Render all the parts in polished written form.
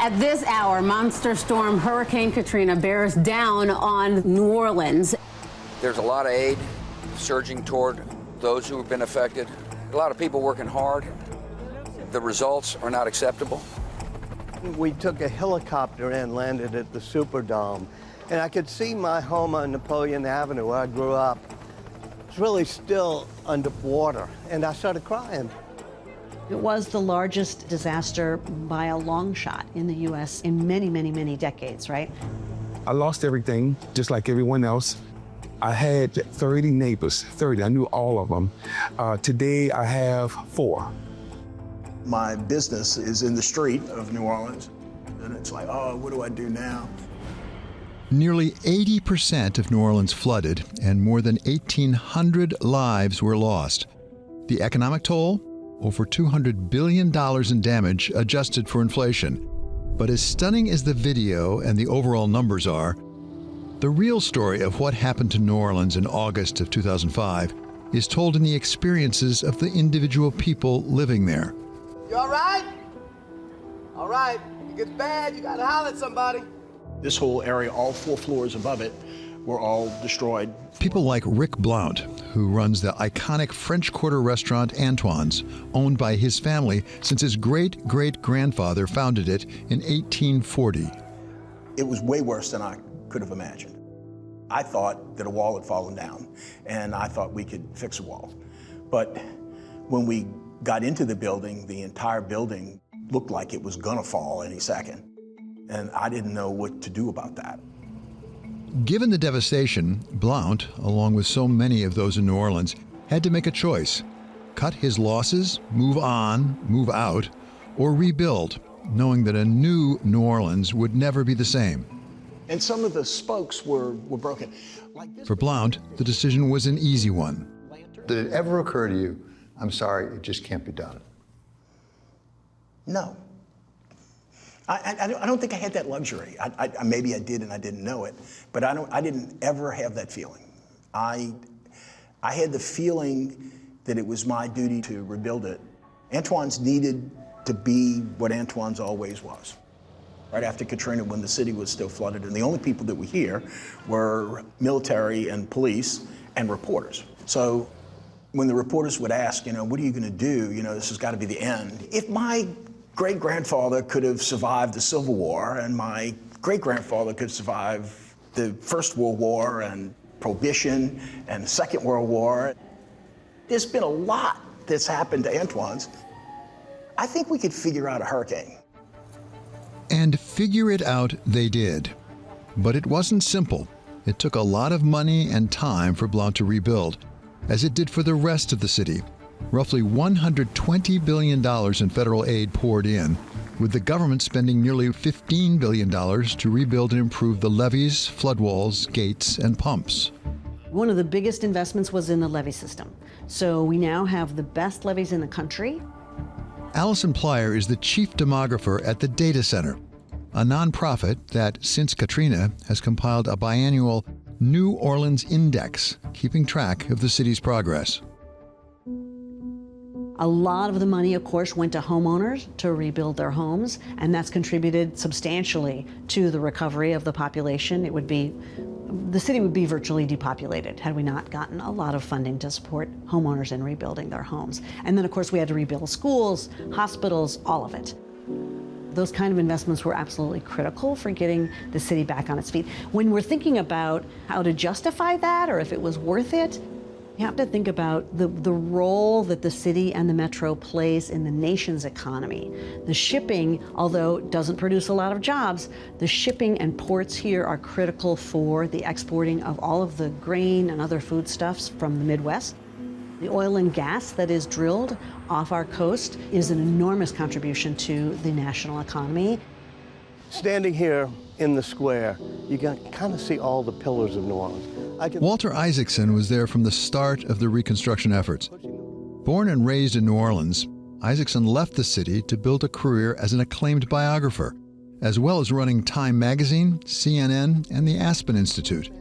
At this hour, monster storm Hurricane Katrina bears down on New Orleans. There's a lot of aid surging toward those who have been affected. A lot of people working hard. The results are not acceptable. We took a helicopter and landed at the Superdome, and I could see my home on Napoleon Avenue where I grew up. It's really still underwater, and I started crying. It was the largest disaster by a long shot in the U.S. in many, many, many decades, right? I lost everything, just like everyone else. I had 30 neighbors, 30, I knew all of them. Today I have 4. My business is in the street of New Orleans, and it's like, oh, what do I do now? Nearly 80% of New Orleans flooded, and more than 1,800 lives were lost. The economic toll? Over $200 billion in damage adjusted for inflation. But as stunning as the video and the overall numbers are, the real story of what happened to New Orleans in August of 2005 is told in the experiences of the individual people living there. You all right? All right. If it gets bad, you gotta holler at somebody. This whole area, all 4 floors above it, were all destroyed. People like Rick Blount, who runs the iconic French Quarter restaurant Antoine's, owned by his family since his great-great-grandfather founded it in 1840. It was way worse than I could have imagined. I thought that a wall had fallen down, and I thought we could fix a wall. But when we got into the building, the entire building looked like it was gonna fall any second. And I didn't know what to do about that. Given the devastation, Blount, along with so many of those in New Orleans, had to make a choice: cut his losses, move on, move out, or rebuild, knowing that a new New Orleans would never be the same. And some of the spokes were broken. For Blount, the decision was an easy one. Did it ever occur to you, I'm sorry, it just can't be done? No. I don't think I had that luxury. Maybe I did and I didn't know it, but I didn't ever have that feeling. I had the feeling that it was my duty to rebuild it. Antoine's needed to be what Antoine's always was. Right after Katrina, when the city was still flooded, and the only people that were here were military and police and reporters. So when the reporters would ask, what are you going to do? This has got to be the end. If my great-grandfather could have survived the Civil War, and my great-grandfather could survive the First World War and Prohibition and the Second World War, there's been a lot that's happened to Antoine's. I think we could figure out a hurricane. And figure it out they did. But it wasn't simple. It took a lot of money and time for Blount to rebuild, as it did for the rest of the city. Roughly $120 billion in federal aid poured in, with the government spending nearly $15 billion to rebuild and improve the levees, flood walls, gates, and pumps. One of the biggest investments was in the levee system. So we now have the best levees in the country. Allison Plyer is the chief demographer at the Data Center, a nonprofit that, since Katrina, has compiled a biannual New Orleans Index, keeping track of the city's progress. A lot of the money, of course, went to homeowners to rebuild their homes, and that's contributed substantially to the recovery of the population. The city would be virtually depopulated had we not gotten a lot of funding to support homeowners in rebuilding their homes. And then, of course, we had to rebuild schools, hospitals, all of it. Those kind of investments were absolutely critical for getting the city back on its feet. When we're thinking about how to justify that or if it was worth it, you have to think about the role that the city and the metro plays in the nation's economy. The shipping, although it doesn't produce a lot of jobs, the shipping and ports here are critical for the exporting of all of the grain and other foodstuffs from the Midwest. The oil and gas that is drilled off our coast is an enormous contribution to the national economy. Standing here in the square, you can kind of see all the pillars of New Orleans. Walter Isaacson was there from the start of the reconstruction efforts. Born and raised in New Orleans, Isaacson left the city to build a career as an acclaimed biographer, as well as running Time Magazine, CNN, and the Aspen Institute.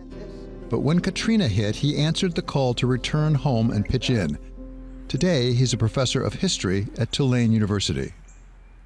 But when Katrina hit, he answered the call to return home and pitch in. Today, he's a professor of history at Tulane University.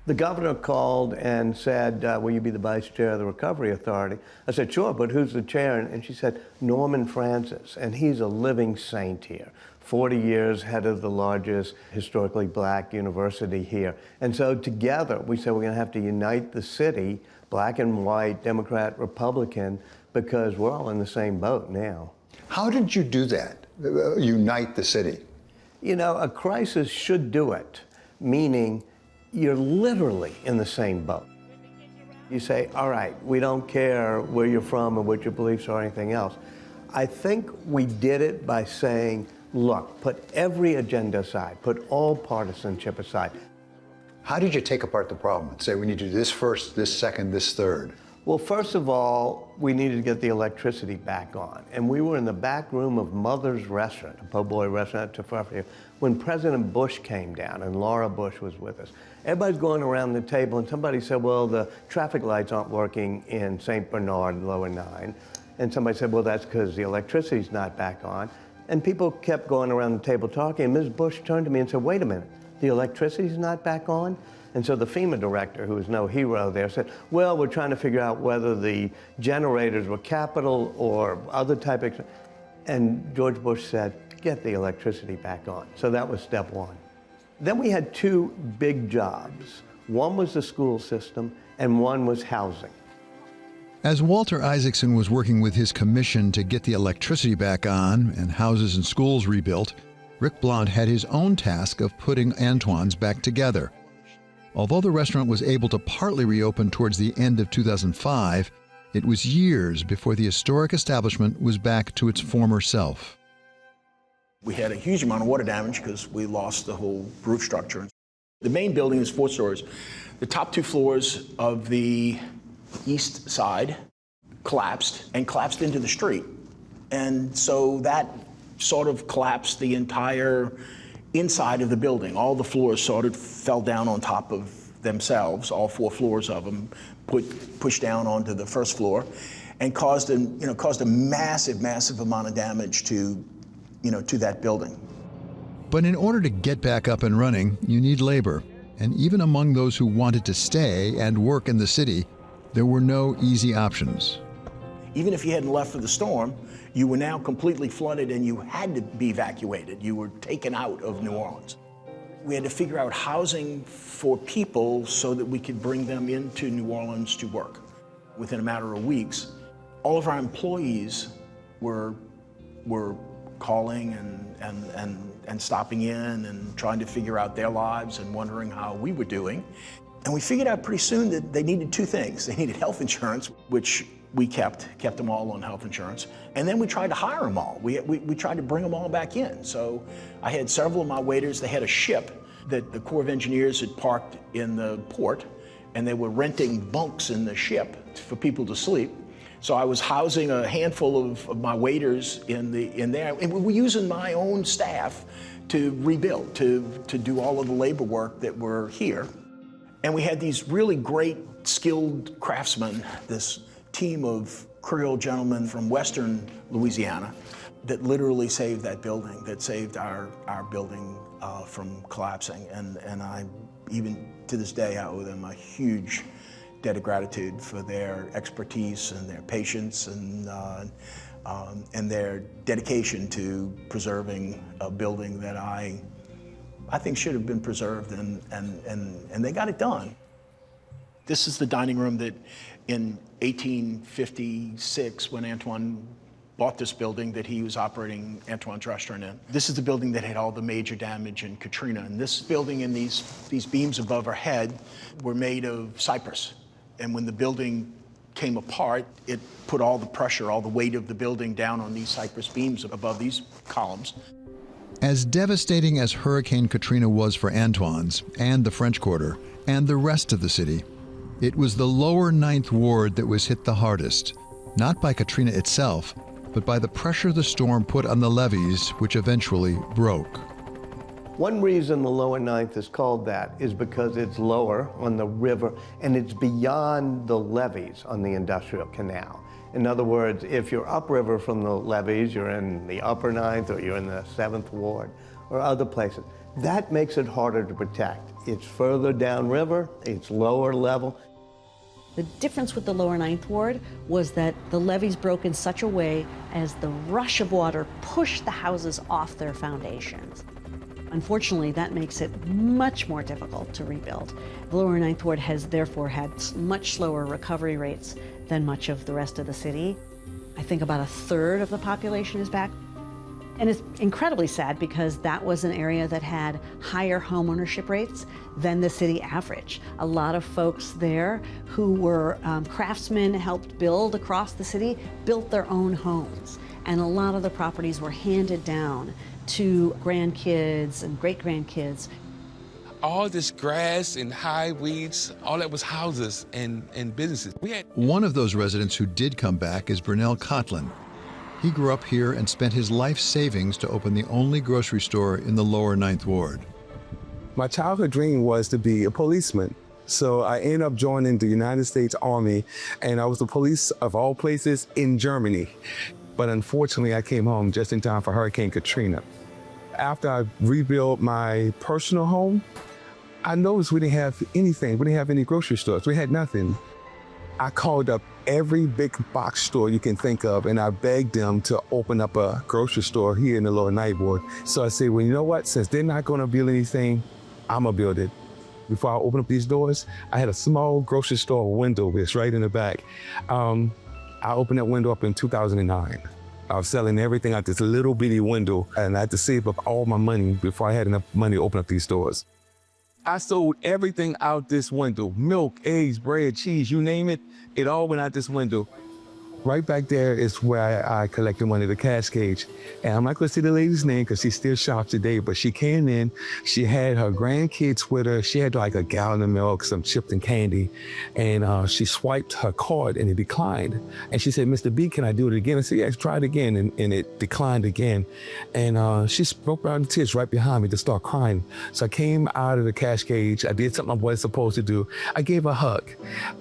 The governor called and said, will you be the vice chair of the Recovery Authority? I said, sure, but who's the chair? And she said, Norman Francis, and he's a living saint here. 40 years head of the largest historically black university here. And so together, we said we're gonna have to unite the city, black and white, Democrat, Republican, because we're all in the same boat now. How did you do that, unite the city? You know, a crisis should do it, meaning you're literally in the same boat. You say, all right, we don't care where you're from or what your beliefs are or anything else. I think we did it by saying, look, put every agenda aside, put all partisanship aside. How did you take apart the problem and say we need to do this first, this second, this third? Well, first of all, we needed to get the electricity back on. And we were in the back room of Mother's Restaurant, a po' boy restaurant at Tefafia, when President Bush came down and Laura Bush was with us. Everybody's going around the table and somebody said, well, the traffic lights aren't working in St. Bernard, Lower 9. And somebody said, well, that's because the electricity's not back on. And people kept going around the table talking, and Ms. Bush turned to me and said, wait a minute, the electricity's not back on? And so the FEMA director, who was no hero there, said, well, we're trying to figure out whether the generators were capital or other type of... And George Bush said, get the electricity back on. So that was step one. Then we had two big jobs. One was the school system, and one was housing. As Walter Isaacson was working with his commission to get the electricity back on and houses and schools rebuilt, Rick Blount had his own task of putting Antoine's back together. Although the restaurant was able to partly reopen towards the end of 2005, it was years before the historic establishment was back to its former self. We had a huge amount of water damage because we lost the whole roof structure. The main building is 4 stories. The top 2 floors of the east side collapsed into the street. And so that sort of collapsed the entire inside of the building. All the floors sort of fell down on top of themselves, all 4 floors of them, pushed down onto the first floor, and caused a massive amount of damage to that building. But in order to get back up and running, you need labor. And even among those who wanted to stay and work in the city, there were no easy options. Even if you hadn't left for the storm, you were now completely flooded and you had to be evacuated. You were taken out of New Orleans. We had to figure out housing for people so that we could bring them into New Orleans to work. Within a matter of weeks, all of our employees were calling and stopping in and trying to figure out their lives and wondering how we were doing. And we figured out pretty soon that they needed 2 things. They needed health insurance, which we kept them all on health insurance. And then we tried to hire them all. We tried to bring them all back in. So I had several of my waiters, they had a ship that the Corps of Engineers had parked in the port, and they were renting bunks in the ship for people to sleep. So I was housing a handful of my waiters in there, and we were using my own staff to rebuild, to do all of the labor work that were here. And we had these really great, skilled craftsmen, this team of Creole gentlemen from Western Louisiana that literally saved that building, that saved our building from collapsing. And I, even to this day, I owe them a huge debt of gratitude for their expertise and their patience and their dedication to preserving a building that I think should have been preserved, and they got it done. This is the dining room that in 1856, when Antoine bought this building that he was operating Antoine's restaurant in. This is the building that had all the major damage in Katrina. And this building and these beams above our head were made of cypress. And when the building came apart, it put all the pressure, all the weight of the building down on these cypress beams above these columns. As devastating as Hurricane Katrina was for Antoine's and the French Quarter and the rest of the city, it was the lower 9th Ward that was hit the hardest, not by Katrina itself, but by the pressure the storm put on the levees, which eventually broke. One reason the lower 9th is called that is because it's lower on the river and it's beyond the levees on the Industrial Canal. In other words, if you're upriver from the levees, you're in the upper 9th or you're in the 7th Ward or other places. That makes it harder to protect. It's further downriver, it's lower level. The difference with the lower Ninth Ward was that the levees broke in such a way as the rush of water pushed the houses off their foundations. Unfortunately, that makes it much more difficult to rebuild. The lower Ninth Ward has therefore had much slower recovery rates than much of the rest of the city. I think about a third of the population is back. And it's incredibly sad because that was an area that had higher home ownership rates than the city average. A lot of folks there who were craftsmen, helped build across the city, built their own homes. And a lot of the properties were handed down to grandkids and great-grandkids. All this grass and high weeds, all that was houses and businesses. One of those residents who did come back is Brunel Cotlin. He grew up here and spent his life savings to open the only grocery store in the lower Ninth Ward. My childhood dream was to be a policeman. So I ended up joining the United States Army, and I was the police of all places in Germany. But unfortunately, I came home just in time for Hurricane Katrina. After I rebuilt my personal home, I noticed we didn't have anything. We didn't have any grocery stores. We had nothing. I called up every big box store you can think of, and I begged them to open up a grocery store here in the lower Ninth Ward. So I said, well, you know what? Since they're not going to build anything, I'm going to build it. Before I opened up these doors, I had a small grocery store window that's right in the back. I opened that window up in 2009. I was selling everything out this little bitty window, and I had to save up all my money before I had enough money to open up these stores. I sold everything out this window. Milk, eggs, bread, cheese, you name it, it all went out this window. Right back there is where I collected money, the cash cage. And I'm not gonna say the lady's name because she still shops today, but she came in, she had her grandkids with her. She had like a gallon of milk, some chips and candy. And she swiped her card and it declined. And she said, Mr. B, can I do it again? I said, yes, try it again. And it declined again. And she broke out in tears right behind me to start crying. So I came out of the cash cage. I did something I wasn't supposed to do. I gave her a hug.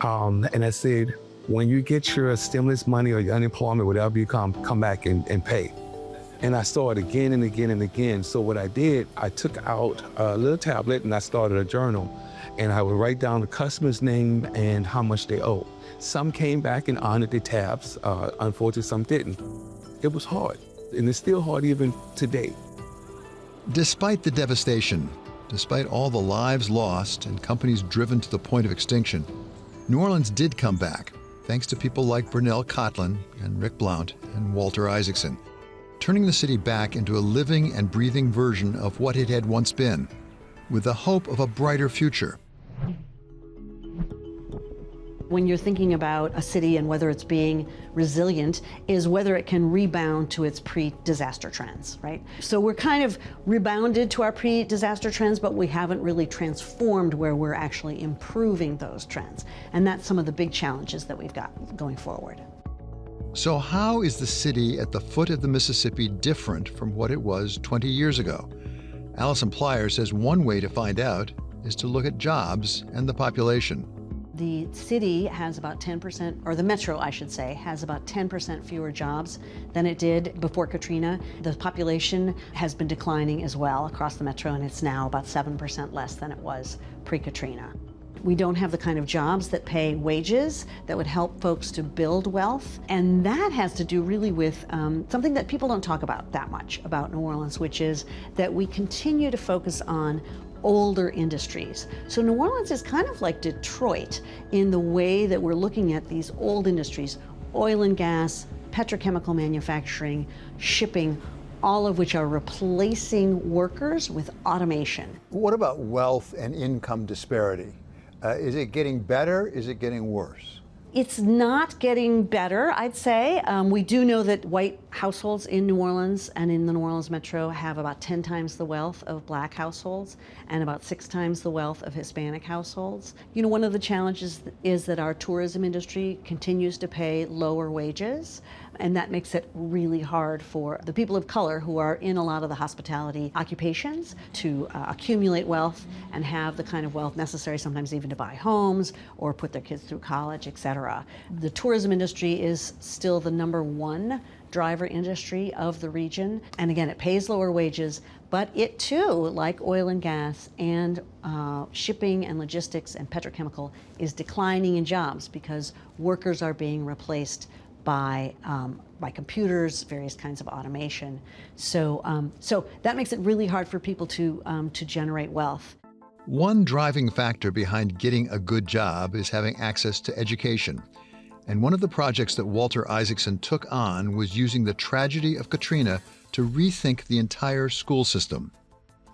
And I said, when you get your stimulus money or your unemployment, whatever you come back and pay. And I saw it again and again and again. So what I did, I took out a little tablet and I started a journal. And I would write down the customer's name and how much they owe. Some came back and honored their tabs. Unfortunately, some didn't. It was hard, and it's still hard even today. Despite the devastation, despite all the lives lost and companies driven to the point of extinction, New Orleans did come back, thanks to people like Brunel Cotlin and Rick Blount and Walter Isaacson, turning the city back into a living and breathing version of what it had once been, with the hope of a brighter future. When you're thinking about a city and whether it's being resilient, is whether it can rebound to its pre-disaster trends, right? So we're kind of rebounded to our pre-disaster trends, but we haven't really transformed where we're actually improving those trends. And that's some of the big challenges that we've got going forward. So how is the city at the foot of the Mississippi different from what it was 20 years ago? Allison Plyer says one way to find out is to look at jobs and the population. The city has about 10%, or the metro, I should say, has about 10% fewer jobs than it did before Katrina. The population has been declining as well across the metro, and it's now about 7% less than it was pre-Katrina. We don't have the kind of jobs that pay wages that would help folks to build wealth. And that has to do really with something that people don't talk about that much about New Orleans, which is that we continue to focus on older industries. So New Orleans is kind of like Detroit in the way that we're looking at these old industries, oil and gas, petrochemical manufacturing, shipping, all of which are replacing workers with automation. What about wealth and income disparity? Is it getting better? Is it getting worse? It's not getting better, I'd say. We do know that white households in New Orleans and in the New Orleans metro have about 10 times the wealth of black households and about 6 times the wealth of Hispanic households. You know, one of the challenges is that our tourism industry continues to pay lower wages, and that makes it really hard for the people of color who are in a lot of the hospitality occupations to accumulate wealth and have the kind of wealth necessary sometimes even to buy homes or put their kids through college, etc. The tourism industry is still the #1 driver industry of the region. And again, it pays lower wages, But it too, like oil and gas and shipping and logistics and petrochemical, is declining in jobs because workers are being replaced by computers, various kinds of automation. So that makes it really hard for people to generate wealth. One driving factor behind getting a good job is having access to education. And one of the projects that Walter Isaacson took on was using the tragedy of Katrina to rethink the entire school system.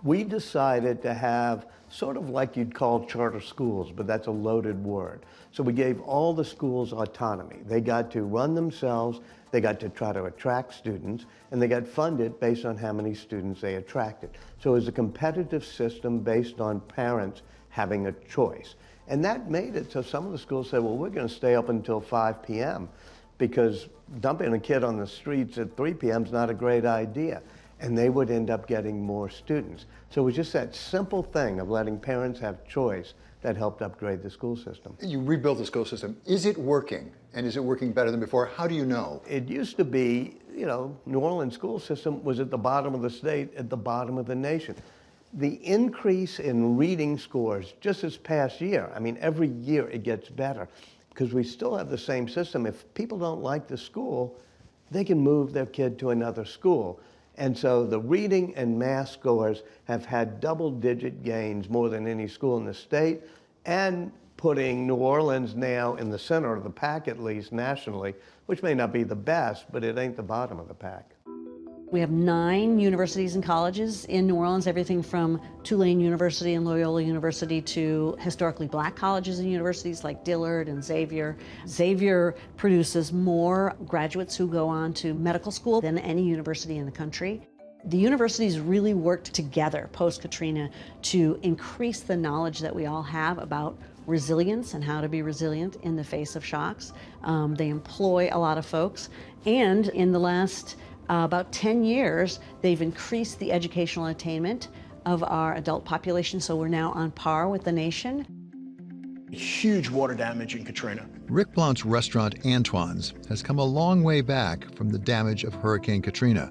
We decided to have sort of like you'd call charter schools, but that's a loaded word. So we gave all the schools autonomy. They got to run themselves, they got to try to attract students, and they got funded based on how many students they attracted. So it was a competitive system based on parents having a choice. And that made it so some of the schools said, well, we're going to stay up until 5 p.m. because dumping a kid on the streets at 3 p.m. is not a great idea. And they would end up getting more students. So it was just that simple thing of letting parents have choice that helped upgrade the school system. You rebuilt the school system. Is it working? And is it working better than before? How do you know? It used to be, New Orleans school system was at the bottom of the state, at the bottom of the nation. The increase in reading scores just this past year, I mean, every year it gets better because we still have the same system. If people don't like the school, they can move their kid to another school. And so the reading and math scores have had double-digit gains, more than any school in the state, and putting New Orleans now in the center of the pack, at least nationally, which may not be the best, but it ain't the bottom of the pack. We have 9 universities and colleges in New Orleans, everything from Tulane University and Loyola University to historically black colleges and universities like Dillard and Xavier. Xavier produces more graduates who go on to medical school than any university in the country. The universities really worked together post-Katrina to increase the knowledge that we all have about resilience and how to be resilient in the face of shocks. They employ a lot of folks, and in the last about 10 years, they've increased the educational attainment of our adult population, so we're now on par with the nation. Huge water damage in Katrina. Rick Blount's restaurant Antoine's has come a long way back from the damage of Hurricane Katrina.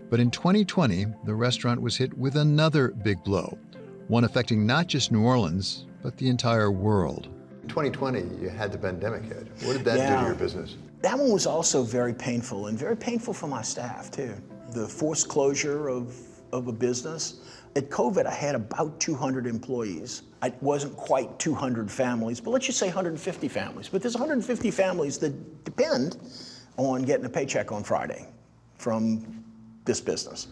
But in 2020, the restaurant was hit with another big blow, one affecting not just New Orleans, but the entire world. In 2020, you had the pandemic hit. What did that do to your business? That one was also very painful, and very painful for my staff, too. The forced closure of a business. At COVID, I had about 200 employees. It wasn't quite 200 families, but let's just say 150 families. But there's 150 families that depend on getting a paycheck on Friday from this business.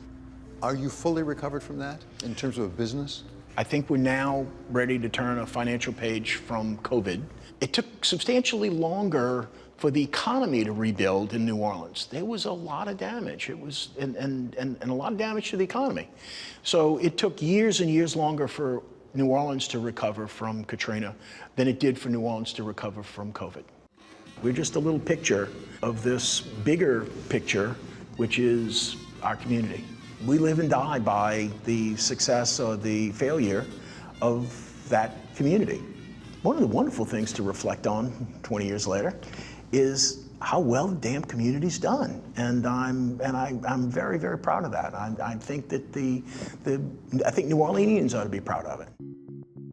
Are you fully recovered from that in terms of a business? I think we're now ready to turn a financial page from COVID. It took substantially longer for the economy to rebuild in New Orleans. There was a lot of damage. It was, and a lot of damage to the economy. So it took years and years longer for New Orleans to recover from Katrina than it did for New Orleans to recover from COVID. We're just a little picture of this bigger picture, which is our community. We live and die by the success or the failure of that community. One of the wonderful things to reflect on 20 years later is how well the damn community's done, and I'm very, very proud of that. I think that I think New Orleanians ought to be proud of it.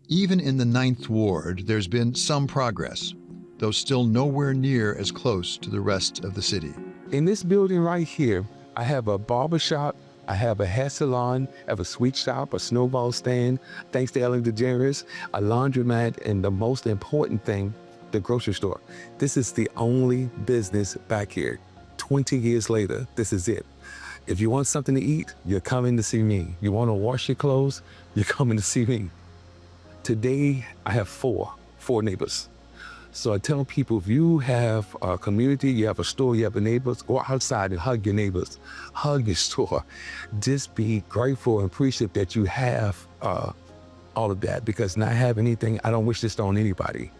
Even in the 9th Ward, there's been some progress, though still nowhere near as close to the rest of the city. In this building right here, I have a barber shop, I have a hair salon, I have a sweet shop, a snowball stand, thanks to Ellen DeGeneres, a laundromat, and the most important thing, the grocery store. This is the only business back here. 20 years later, this is it. If you want something to eat, you're coming to see me. You want to wash your clothes, you're coming to see me. Today, I have four neighbors. So I tell people, if you have a community, you have a store, you have a neighbors, go outside and hug your neighbors, hug your store. Just be grateful and appreciative that you have all of that, because not having anything, I don't wish this on anybody.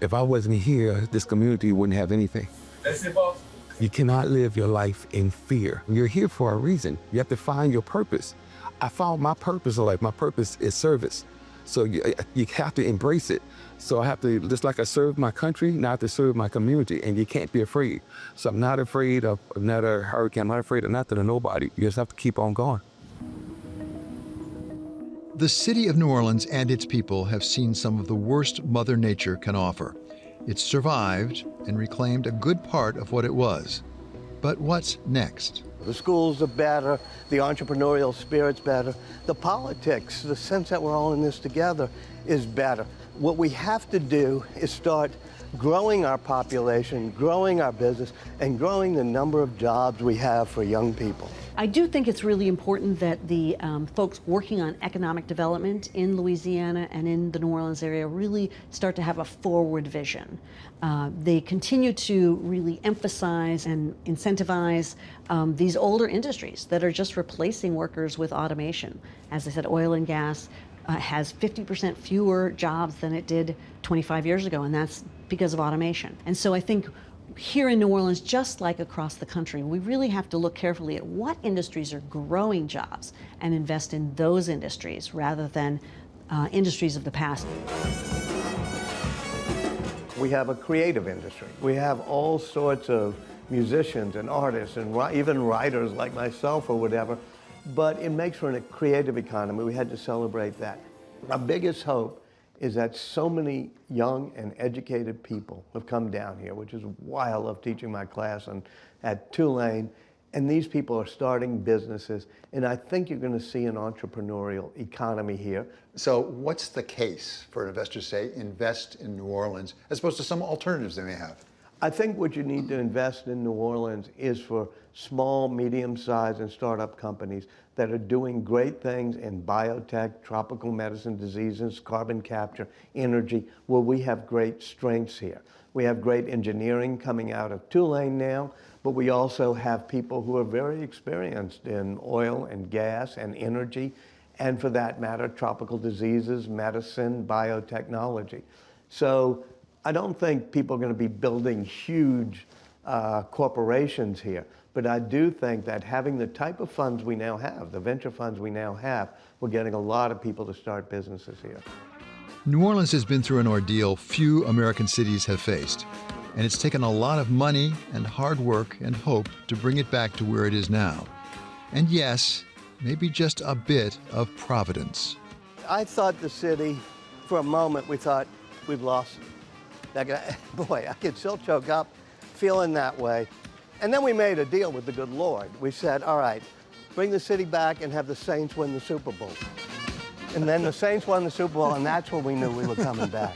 If I wasn't here, this community wouldn't have anything. That's it, boss. You cannot live your life in fear. You're here for a reason. You have to find your purpose. I found my purpose in life. My purpose is service. So you have to embrace it. So I have to, just like I serve my country, now I have to serve my community, and you can't be afraid. So I'm not afraid of another hurricane. I'm not afraid of nothing or nobody. You just have to keep on going. The city of New Orleans and its people have seen some of the worst Mother Nature can offer. It's survived and reclaimed a good part of what it was. But what's next? The schools are better, the entrepreneurial spirit's better, the politics, the sense that we're all in this together is better. What we have to do is start growing our population, growing our business, and growing the number of jobs we have for young people. I do think it's really important that the folks working on economic development in Louisiana and in the New Orleans area really start to have a forward vision. They continue to really emphasize and incentivize these older industries that are just replacing workers with automation. As I said, oil and gas has 50% fewer jobs than it did 25 years ago, and that's because of automation. And so I think here in New Orleans, just like across the country, we really have to look carefully at what industries are growing jobs and invest in those industries rather than industries of the past. We have a creative industry. We have all sorts of musicians and artists and even writers like myself or whatever, but it makes for a creative economy. We had to celebrate that. Our biggest hope is that so many young and educated people have come down here, which is why I love teaching my class at Tulane. And these people are starting businesses, and I think you're going to see an entrepreneurial economy here. So what's the case for investors to say invest in New Orleans as opposed to some alternatives they may have? I think what you need to invest in New Orleans is for small, medium-sized, and startup companies that are doing great things in biotech, tropical medicine diseases, carbon capture, energy, where we have great strengths here. We have great engineering coming out of Tulane now, but we also have people who are very experienced in oil and gas and energy, and for that matter, tropical diseases, medicine, biotechnology. So I don't think people are going to be building huge corporations here, but I do think that having the type of funds we now have, the venture funds we now have, we're getting a lot of people to start businesses here. New Orleans has been through an ordeal few American cities have faced, and it's taken a lot of money and hard work and hope to bring it back to where it is now. And yes, maybe just a bit of providence. I thought the city, for a moment, we thought we've lost it. Boy, I could still choke up feeling that way. And then we made a deal with the good Lord. We said, all right, bring the city back and have the Saints win the Super Bowl. And then the Saints won the Super Bowl, and that's when we knew we were coming back.